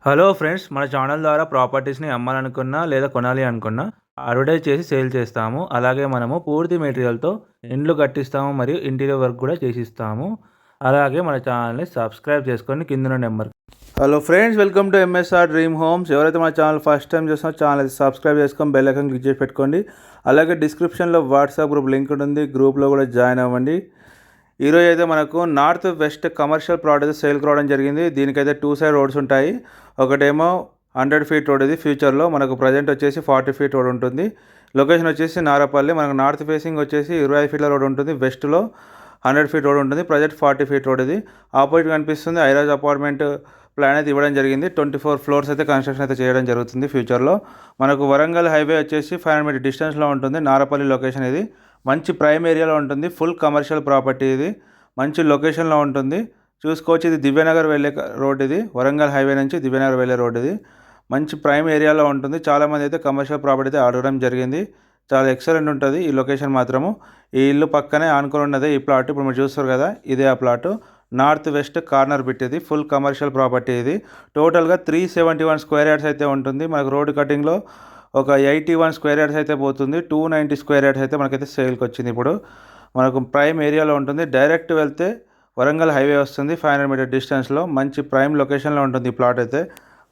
Hello friends, మన channel ద్వారా ప్రాపర్టీస్‌ని అమ్మాలనుకున్నా లేదా కొనాలి అనుకున్నా అడ్వర్టైజ్ చేసి సేల్ చేస్తాము. అలాగే మనము పూర్తి మెటీరియల్‌తో ఇండ్లు కట్టిస్తాము మరియు ఇంటీరియర్ వర్క్ కూడా చేసిస్తాము. అలాగే మన ఛానల్‌ని సబ్స్క్రైబ్ చేసుకొని కిందున్న number. Hello friends, welcome to MSR dream homes. ఎవరైతే మన ఛానల్ ఫస్ట్ టైం చూస్తున్నారో ఛానల్ సబ్స్క్రైబ్ చేసుకొని బెల్ ఐకాన్ క్లిక్ చేసి పెట్టుకోండి. అలాగే డిస్క్రిప్షన్లో వాట్సాప్ గ్రూప్ లింక్ ఉంటుంది, గ్రూప్లో కూడా జాయిన్ అవ్వండి. ఈరోజు అయితే మనకు నార్త్ వెస్ట్ కమర్షియల్ ప్లాట్ అయితే సేల్కి రావడం జరిగింది. దీనికైతే 2 సైడ్ రోడ్స్ ఉంటాయి. ఒకటేమో 100 ఫీట్ రోడ్, ఇది ఫ్యూచర్లో మనకు ప్రజెంట్ వచ్చేసి 40 ఫీట్ రోడ్ ఉంటుంది. లొకేషన్ వచ్చేసి నారపల్లి. మనకు నార్త్ ఫేసింగ్ వచ్చేసి 25 ఫీట్ల రోడ్ ఉంటుంది. వెస్ట్లో 100 ఫీట్ రోడ్ ఉంటుంది. Present 40 feet road. ఇది ఆపోజిట్ కనిపిస్తుంది ఐరాజ్ అపార్ట్మెంట్ ప్లాన్ అయితే ఇవ్వడం జరిగింది. 24 ఫ్లోర్స్ అయితే కన్స్ట్రక్షన్ అయితే చేయడం జరుగుతుంది. ఫ్యూచర్లో మనకు వరంగల్ హైవే వచ్చేసి 500 మీటర్ డిస్టెన్స్లో ఉంటుంది. నారపల్లి లొకేషన్ ఇది మంచి ప్రైమ్ ఏరియాలో ఉంటుంది. Full commercial property. ఇది మంచి లొకేషన్లో ఉంటుంది. చూసుకోవచ్చు, ఇది దివ్యనగర్ వెళ్ళే రోడ్. ఇది వరంగల్ హైవే నుంచి దివ్యనగర్ వెళ్ళే రోడ్. ఇది మంచి ప్రైమ్ ఏరియాలో ఉంటుంది. చాలామంది అయితే కమర్షియల్ ప్రాపర్టీ అయితే అడగడం జరిగింది. చాలా ఎక్సలెంట్ ఉంటుంది ఈ లొకేషన్ మాత్రము. ఈ ఇల్లు పక్కనే ఆనుకొని ఉన్నది ఈ ప్లాట్. ఇప్పుడు మీరు చూస్తారు కదా, ఇదే ఆ plot. North west corner bit. ఇది ఫుల్ కమర్షియల్ ప్రాపర్టీ. ఇది టోటల్గా 371 స్క్వేర్ యార్డ్స్ అయితే ఉంటుంది. మనకు రోడ్ కటింగ్లో ఒక 81 స్క్వేర్ యార్డ్స్ అయితే పోతుంది. 290 స్క్వేర్ యార్డ్స్ అయితే మనకైతే సేల్కి వచ్చింది. ఇప్పుడు మనకు ప్రైమ్ ఏరియాలో ఉంటుంది. డైరెక్ట్ వెళ్తే వరంగల్ హైవే వస్తుంది. 500 మీటర్ డిస్టెన్స్లో మంచి ప్రైమ్ లొకేషన్లో ఉంటుంది ఈ ప్లాట్ అయితే.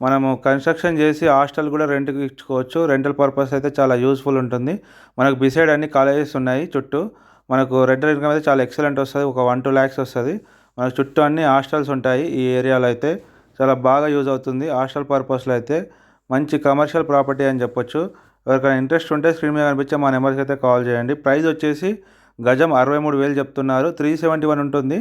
మనము కన్స్ట్రక్షన్ చేసి హాస్టల్ కూడా రెంట్కి ఇచ్చుకోవచ్చు. రెంటల్ పర్పస్ అయితే చాలా యూస్ఫుల్ ఉంటుంది. మనకు బిసైడ్ అన్ని కాలేజెస్ ఉన్నాయి చుట్టూ. మనకు రెంటల్ ఇన్కమ్ అయితే చాలా ఎక్సలెంట్ వస్తుంది. ఒక 1-2 lakhs వస్తుంది. మనకు చుట్టూ అన్ని హాస్టల్స్ ఉంటాయి. ఈ ఏరియాలో అయితే చాలా బాగా యూజ్ అవుతుంది. హాస్టల్ పర్పస్లో అయితే మంచి కమర్షియల్ ప్రాపర్టీ అని చెప్పొచ్చు. ఎవరికైనా ఇంట్రెస్ట్ ఉంటే స్క్రీన్ మీద కనిపించే మా నెంబర్కి అయితే కాల్ చేయండి. ప్రైస్ వచ్చేసి గజం 63,000 చెప్తున్నారు. 371 ఉంటుంది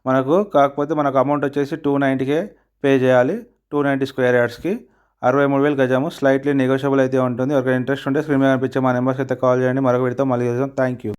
మనకు. కాకపోతే మనకు అమౌంట్ వచ్చేసి 290K పే చేయాలి. 290 స్క్వేర్ యార్డ్స్కి 63,000 గజము. స్లైట్లీ నెగోషియబుల్ అయితే ఉంటుంది. ఎవరికైనా ఇంట్రెస్ట్ ఉంటే స్క్రీన్ మీద కనిపించే మా నెంబర్కి అయితే కాల్ చేయండి. మరొక వీడియోతో మళ్ళీ చేద్దాం. Thank you.